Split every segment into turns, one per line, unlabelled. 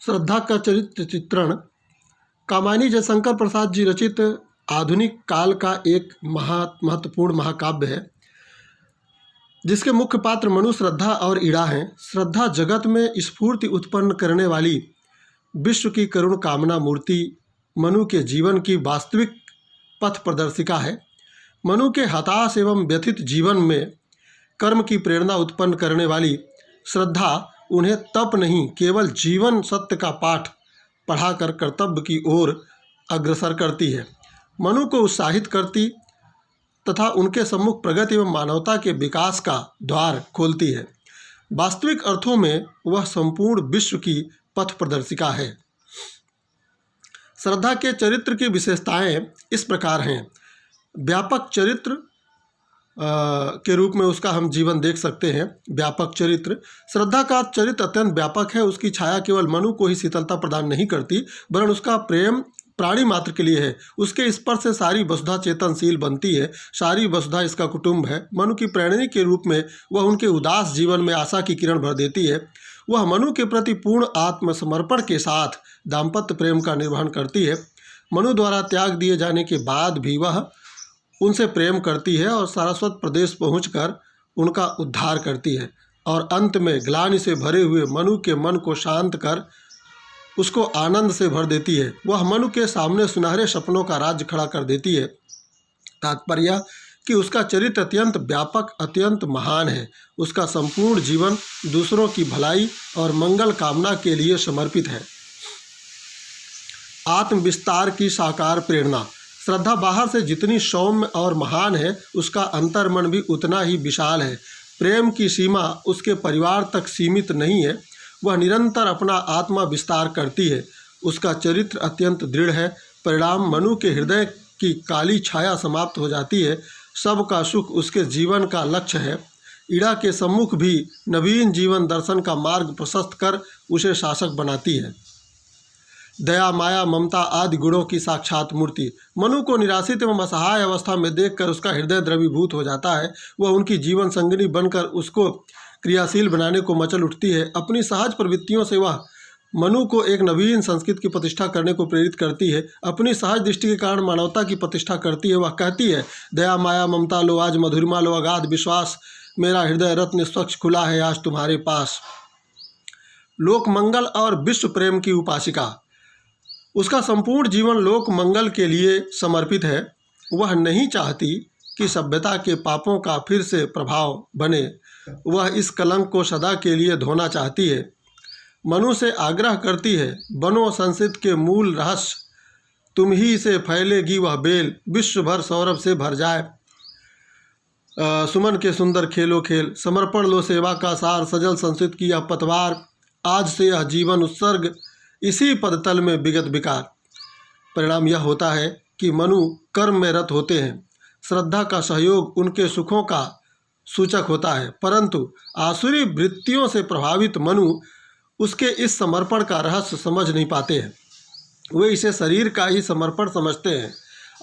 श्रद्धा का चरित्र चित्रण कामायनी जयशंकर प्रसाद जी रचित आधुनिक काल का एक महत्वपूर्ण महाकाव्य है, जिसके मुख्य पात्र मनु, श्रद्धा और इड़ा हैं। श्रद्धा जगत में स्फूर्ति उत्पन्न करने वाली विश्व की करुण कामना मूर्ति मनु के जीवन की वास्तविक पथ प्रदर्शिका है। मनु के हताश एवं व्यथित जीवन में कर्म की प्रेरणा उत्पन्न करने वाली श्रद्धा उन्हें तप नहीं, केवल जीवन सत्य का पाठ पढ़ाकर कर्तव्य की ओर अग्रसर करती है, मनु को उत्साहित करती तथा उनके सम्मुख प्रगति एवं मानवता के विकास का द्वार खोलती है। वास्तविक अर्थों में वह संपूर्ण विश्व की पथ प्रदर्शिका है। श्रद्धा के चरित्र की विशेषताएं इस प्रकार हैं। व्यापक चरित्र के रूप में उसका हम जीवन देख सकते हैं। व्यापक चरित्र, श्रद्धा का चरित्र अत्यंत व्यापक है। उसकी छाया केवल मनु को ही शीतलता प्रदान नहीं करती, वरन उसका प्रेम प्राणी मात्र के लिए है। उसके स्पर्श से सारी वसुधा चेतनशील बनती है, सारी वसुधा इसका कुटुंब है। मनु की प्रेरणी के रूप में वह उनके उदास जीवन में आशा की किरण भर देती है। वह मनु के प्रति पूर्ण आत्मसमर्पण के साथ दाम्पत्य प्रेम का निर्वहन करती है। मनु द्वारा त्याग दिए जाने के बाद भी वह उनसे प्रेम करती है और सारस्वत प्रदेश पहुंचकर उनका उद्धार करती है, और अंत में ग्लानि से भरे हुए मनु के मन को शांत कर उसको आनंद से भर देती है। वह मनु के सामने सुनहरे सपनों का राज्य खड़ा कर देती है। तात्पर्य कि उसका चरित्र अत्यंत व्यापक, अत्यंत महान है। उसका संपूर्ण जीवन दूसरों की भलाई और मंगल कामना के लिए समर्पित है। आत्मविस्तार की साकार प्रेरणा। श्रद्धा बाहर से जितनी सौम्य और महान है, उसका अंतर्मन भी उतना ही विशाल है। प्रेम की सीमा उसके परिवार तक सीमित नहीं है, वह निरंतर अपना आत्मा विस्तार करती है। उसका चरित्र अत्यंत दृढ़ है। परिणाम मनु के हृदय की काली छाया समाप्त हो जाती है। सबका सुख उसके जीवन का लक्ष्य है। इड़ा के सम्मुख भी नवीन जीवन दर्शन का मार्ग प्रशस्त कर उसे शासक बनाती है। दया, माया, ममता आदि गुणों की साक्षात मूर्ति। मनु को निराशित एवं असहाय अवस्था में देखकर उसका हृदय द्रवीभूत हो जाता है। वह उनकी जीवन संगिनी बनकर उसको क्रियाशील बनाने को मचल उठती है। अपनी सहज प्रवृत्तियों से वह मनु को एक नवीन संस्कृति की प्रतिष्ठा करने को प्रेरित करती है। अपनी सहज दृष्टि के कारण मानवता की प्रतिष्ठा करती है। वह कहती है, दया, माया, ममता लो, आज मधुरिमा लो, अगाध विश्वास, मेरा हृदय रत्न स्वच्छ खुला है आज तुम्हारे पास। लोक मंगल और विश्व प्रेम की उपासिका। उसका संपूर्ण जीवन लोक मंगल के लिए समर्पित है। वह नहीं चाहती कि सभ्यता के पापों का फिर से प्रभाव बने। वह इस कलंक को सदा के लिए धोना चाहती है। मनु से आग्रह करती है, बनो संस्कृत के मूल रहस्य, तुम ही से फैलेगी वह बेल, विश्व भर सौरभ से भर जाए। सुमन के सुंदर खेलो खेल, समर्पण लो सेवा का सार, सजल संस्कृत की यह पतवार, आज से यह जीवन उत्सर्ग, इसी पदतल में विगत विकार। परिणाम यह होता है कि मनु कर्म में रत होते हैं। श्रद्धा का सहयोग उनके सुखों का सूचक होता है, परंतु आसुरी वृत्तियों से प्रभावित मनु उसके इस समर्पण का रहस्य समझ नहीं पाते हैं। वे इसे शरीर का ही समर्पण समझते हैं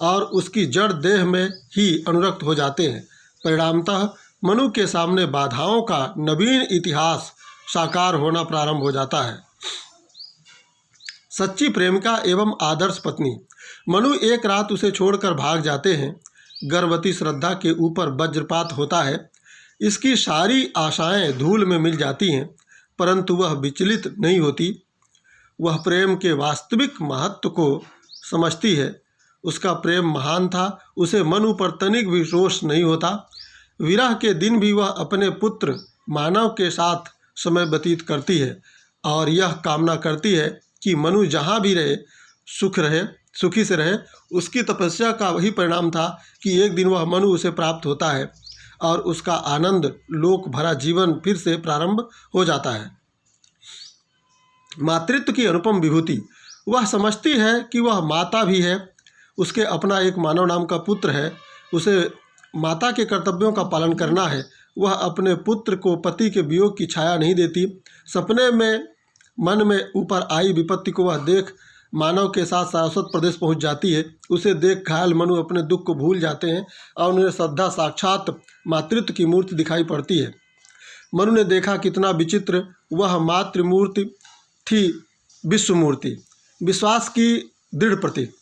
और उसकी जड़ देह में ही अनुरक्त हो जाते हैं। परिणामतः मनु के सामने बाधाओं का नवीन इतिहास साकार होना प्रारंभ हो जाता है। सच्ची प्रेमिका एवं आदर्श पत्नी। मनु एक रात उसे छोड़कर भाग जाते हैं। गर्भवती श्रद्धा के ऊपर वज्रपात होता है। इसकी सारी आशाएं धूल में मिल जाती हैं, परंतु वह विचलित नहीं होती। वह प्रेम के वास्तविक महत्व को समझती है। उसका प्रेम महान था, उसे मनु पर तनिक भी रोष नहीं होता। विरह के दिन भी वह अपने पुत्र मानव के साथ समय व्यतीत करती है और यह कामना करती है कि मनु जहाँ भी रहे सुखी से रहे। उसकी तपस्या का वही परिणाम था कि एक दिन वह मनु उसे प्राप्त होता है और उसका आनंद लोक भरा जीवन फिर से प्रारंभ हो जाता है। मातृत्व की अनुपम विभूति। वह समझती है कि वह माता भी है। उसके अपना एक मानव नाम का पुत्र है। उसे माता के कर्तव्यों का पालन करना है। वह अपने पुत्र को पति के वियोग की छाया नहीं देती। सपने में मन में ऊपर आई विपत्ति को वह देख मानव के साथ सारस्वत प्रदेश पहुंच जाती है। उसे देख घायल मनु अपने दुख को भूल जाते हैं और उन्हें श्रद्धा साक्षात मातृत्व की मूर्ति दिखाई पड़ती है। मनु ने देखा कितना विचित्र वह मातृमूर्ति थी। विश्वमूर्ति, विश्वास की दृढ़ प्रतीक।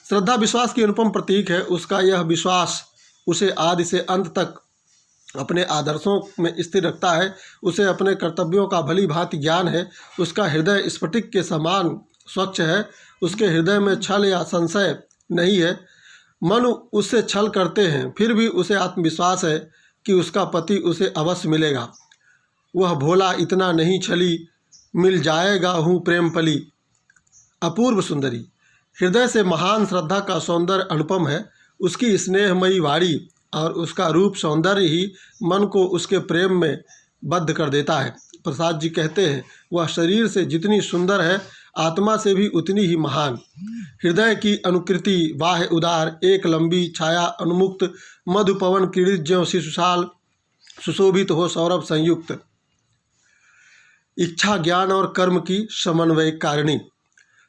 श्रद्धा विश्वास की अनुपम प्रतीक है। उसका यह विश्वास उसे आदि से अंत तक अपने आदर्शों में स्थिर रखता है। उसे अपने कर्तव्यों का भली भांति ज्ञान है। उसका हृदय स्फटिक के समान स्वच्छ है। उसके हृदय में छल या संशय नहीं है। मन उससे छल करते हैं, फिर भी उसे आत्मविश्वास है कि उसका पति उसे अवश्य मिलेगा। वह भोला इतना नहीं छली, मिल जाएगा हूँ प्रेम पली। अपूर्व सुंदरी, हृदय से महान श्रद्धा का सौंदर्य अनुपम है। उसकी स्नेहमयी वाणी और उसका रूप सौंदर्य ही मन को उसके प्रेम में बद्ध कर देता है। प्रसाद जी कहते हैं, वह शरीर से जितनी सुंदर है, आत्मा से भी उतनी ही महान। हृदय की अनुकृति बाह्य उदार, एक लंबी छाया अनुमुक्त, मधुपवन क्रीड़ित ज्यों शिशुशाल, सुशोभित हो सौरभ संयुक्त। इच्छा ज्ञान और कर्म की समन्वय कारिणी।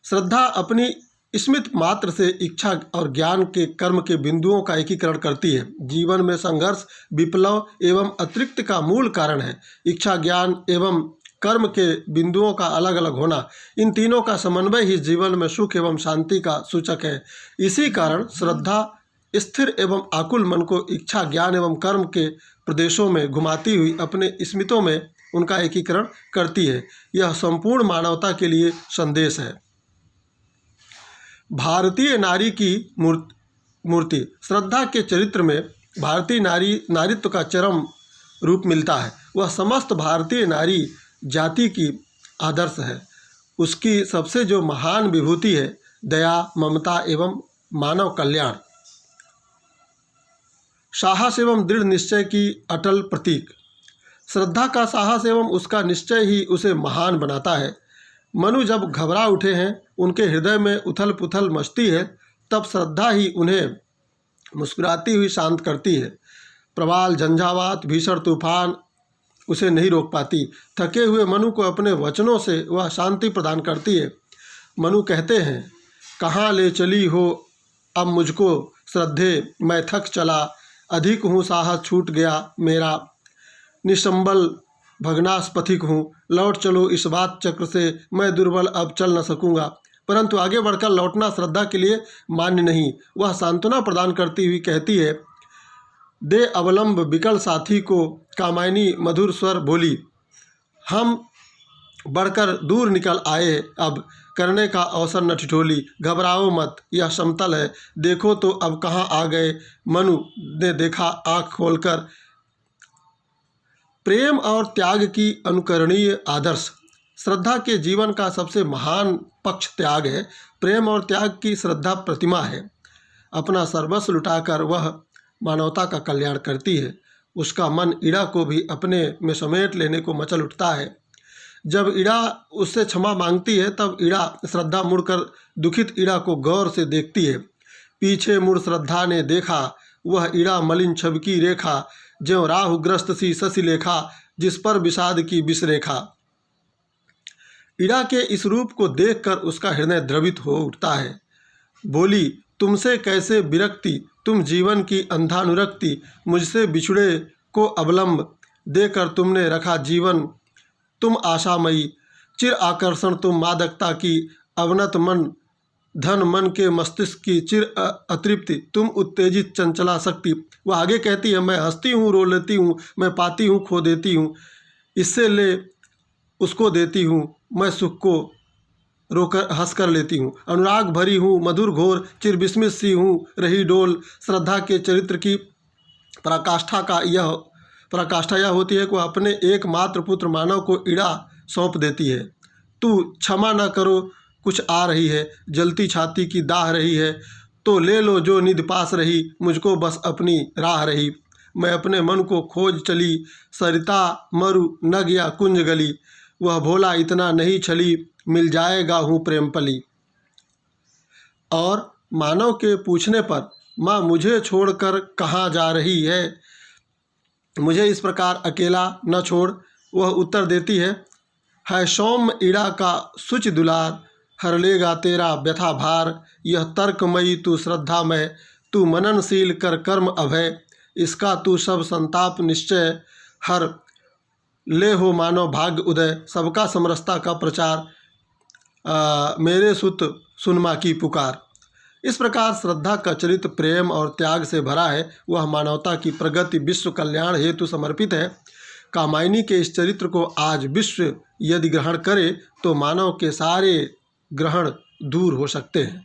श्रद्धा अपनी स्मित मात्र से इच्छा और ज्ञान के कर्म के बिंदुओं का एकीकरण करती है। जीवन में संघर्ष, विप्लव एवं अतिरिक्त का मूल कारण है। इच्छा ज्ञान एवं कर्म के बिंदुओं का अलग अलग होना, इन तीनों का समन्वय ही जीवन में सुख एवं शांति का सूचक है। इसी कारण श्रद्धा स्थिर एवं आकुल मन को इच्छा ज्ञान एवं कर्म के प्रदेशों में घुमाती हुई अपने स्मितों में उनका एकीकरण करती है। यह संपूर्ण मानवता के लिए संदेश है। भारतीय नारी की मूर्ति। श्रद्धा के चरित्र में भारतीय नारीत्व का चरम रूप मिलता है। वह समस्त भारतीय नारी जाति की आदर्श है। उसकी सबसे जो महान विभूति है, दया, ममता एवं मानव कल्याण। साहस एवं दृढ़ निश्चय की अटल प्रतीक। श्रद्धा का साहस एवं उसका निश्चय ही उसे महान बनाता है। मनु जब घबरा उठे हैं, उनके हृदय में उथल पुथल मचती है, तब श्रद्धा ही उन्हें मुस्कुराती हुई शांत करती है। प्रवाल, झंझावात, भीषण तूफान उसे नहीं रोक पाती। थके हुए मनु को अपने वचनों से वह शांति प्रदान करती है। मनु कहते हैं, कहाँ ले चली हो अब मुझको श्रद्धे, मैं थक चला, अधिक हूँ साहस छूट गया मेरा, निसंबल भगनाश पथिक हूँ, लौट चलो इस बात चक्र से, मैं दुर्बल अब चल न सकूँगा। परंतु आगे बढ़कर लौटना श्रद्धा के लिए मान्य नहीं। वह सांत्वना प्रदान करती हुई कहती है, दे अवलंब विकल साथी को, कामायनी मधुर स्वर बोली, हम बढ़कर दूर निकल आए, अब करने का अवसर न ठिठोली, घबराओ मत, यह समतल है, देखो तो अब कहाँ आ गए। मनु ने देखा आँख खोलकर। प्रेम और त्याग की अनुकरणीय आदर्श। श्रद्धा के जीवन का सबसे महान पक्ष त्याग है। प्रेम और त्याग की श्रद्धा प्रतिमा है। अपना सर्वस्व लुटाकर वह मानवता का कल्याण करती है। उसका मन ईड़ा को भी अपने में समेट लेने को मचल उठता है। जब ईड़ा उससे क्षमा मांगती है, तब ईड़ा श्रद्धा मुड़कर दुखित ईड़ा को गौर से देखती है। पीछे मुड़ श्रद्धा ने देखा, वह ईड़ा मलिन छवकी रेखा, ज्यों राहुग्रस्त सी शशिलेखा, जिस पर विषाद की विषरेखा। ईड़ा के इस रूप को देखकर उसका हृदय द्रवित हो उठता है। बोली, तुमसे कैसे विरक्ति, तुम जीवन की अंधानुरक्ति, मुझसे बिछुड़े को अवलंब देकर तुमने रखा जीवन, तुम आशामयी, चिर आकर्षण तुम मादकता की, अवनत मन धन मन के मस्तिष्क की चिर अतृप्ति, तुम उत्तेजित चंचला शक्ति। वह आगे कहती है, मैं हंसती हूँ रो लेती हूँ, मैं पाती हूँ खो देती हूँ, इससे ले उसको देती हूँ, मैं सुख को रोकर हंस कर लेती हूँ, अनुराग भरी हूँ मधुर घोर, चिर विस्मित सी हूँ रही डोल। श्रद्धा के चरित्र की पराकाष्ठा यह होती है कि वह अपने एकमात्र पुत्र मानव को ईड़ा सौंप देती है। तू क्षमा न करो, कुछ आ रही है, जलती छाती की दाह रही है, तो ले लो जो निध पास रही, मुझको बस अपनी राह रही। मैं अपने मन को खोज चली, सरिता मरु नग या कुंज गली, वह भोला इतना नहीं छली, मिल जाएगा हूँ प्रेम पली। और मानव के पूछने पर, माँ मुझे छोड़कर कहाँ जा रही है, मुझे इस प्रकार अकेला न छोड़, वह उत्तर देती है सौम्य ईड़ा का सुच दुलार, हर लेगा तेरा व्यथा भार, यह तर्कमयी तू श्रद्धा में, तू मननशील कर कर्म अभय, इसका तू सब संताप निश्चय, हर ले हो मानव भाग्य उदय। सबका समरसता का प्रचार। मेरे सुत सुनमा की पुकार। इस प्रकार श्रद्धा का चरित्र प्रेम और त्याग से भरा है। वह मानवता की प्रगति, विश्व कल्याण हेतु समर्पित है। कामायनी के इस चरित्र को आज विश्व यदि ग्रहण करे तो मानव के सारे ग्रहण दूर हो सकते हैं।